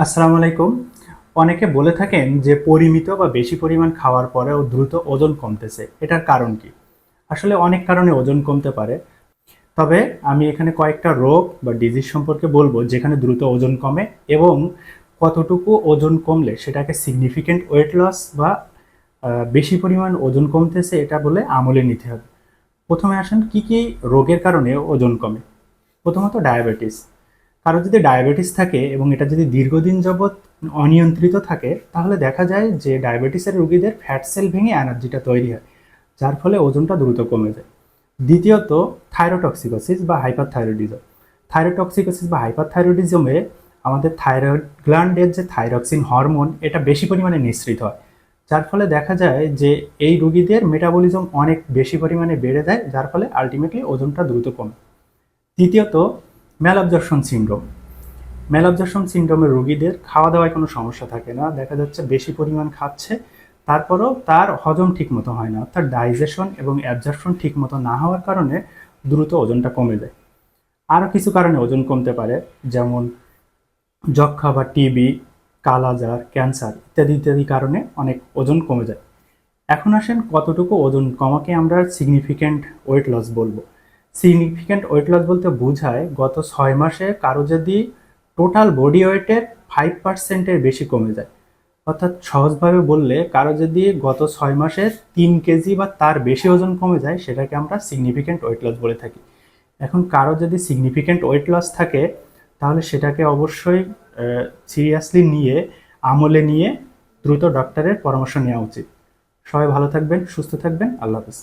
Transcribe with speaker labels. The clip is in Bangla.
Speaker 1: আসসালামু আলাইকুম। অনেকে বলে থাকেন যে পরিমিত বা বেশি পরিমাণ খাওয়ার পরেও দ্রুত ওজন কমতেছে, এটার কারণ কি? আসলে অনেক কারণে ওজন কমতে পারে, তবে আমি এখানে কয়েকটা রোগ বা ডিজিজ সম্পর্কে বলবো যেখানে দ্রুত ওজন কমে এবং কতটুকু ওজন কমলে সেটাকে সিগনিফিকেন্ট ওয়েট লস বা বেশি পরিমাণ ওজন কমতেছে এটা বলে আমলে নিতে হবে। প্রথমে আসেন কি কি রোগের কারণে ওজন কমে। প্রথমত ডায়াবেটিস। কারো যদি ডায়াবেটিস থাকে এবং এটা যদি দীর্ঘদিন যাবৎ অনিয়ন্ত্রিত থাকে তাহলে দেখা যায় যে ডায়াবেটিসের রোগীদের ফ্যাট সেল ভেঙে এনার্জিটা তৈরি হয়, যার ফলে ওজনটা দ্রুত কমে যায়। দ্বিতীয়ত থাইরোটক্সিকোসিস বা হাইপারথাইরয়েডিজম। থাইরোটক্সিকোসিস বা হাইপারথাইরয়েডিজমে আমাদের থাইরয়েড গ্ল্যান্ডের যে থাইরক্সিন হরমোন এটা বেশি পরিমাণে নিঃসৃত হয়, যার ফলে দেখা যায় যে এই রোগীদের মেটাবলিজম অনেক বেশি পরিমাণে বেড়ে যায়, যার ফলে আলটিমেটলি ওজনটা দ্রুত কমে। তৃতীয়ত ম্যালঅবজর্পশন সিনড্রোম। ম্যালঅবজর্পশন সিনড্রোমের রোগীদের খাওয়া দাওয়ায় কোনো সমস্যা থাকে না, দেখা যাচ্ছে বেশি পরিমাণ খাচ্ছে, তারপরেও তার হজম ঠিকমতো হয় না, অর্থাৎ ডাইজেশন এবং অ্যাবজর্পশন ঠিকমতো না হওয়ার কারণে দ্রুত ওজনটা কমে যায়। আরও কিছু কারণে ওজন কমতে পারে, যেমন যক্ষা বা টিবি, কালাজ্বর, ক্যান্সার ইত্যাদি ইত্যাদি কারণে অনেক ওজন কমে যায়। এখন আসেন কতটুকু ওজন কমাকে আমরা সিগনিফিক্যান্ট ওয়েট লস বলবো। সিগনিফিক্যান্ট ওয়েট লস বলতে বোঝায় গত 6 মাসে কারো যদি টোটাল বডি ওয়েটের 5%-এর বেশি কমে যায়, অর্থাৎ সহজভাবে বললে কারো যদি গত 6 মাসে 3 কেজি বা তার বেশি ওজন কমে যায় সেটাকে আমরা সিগনিফিক্যান্ট ওয়েট লস বলে থাকি। এখন কারো যদি সিগনিফিক্যান্ট ওয়েট লস থাকে তাহলে সেটাকে অবশ্যই সিরিয়াসলি নিয়ে আমলে নিয়ে দ্রুত ডক্টরের পরামর্শ নেওয়া উচিত। সবাই ভালো থাকবেন, সুস্থ থাকবেন। আল্লাহ হাফেজ।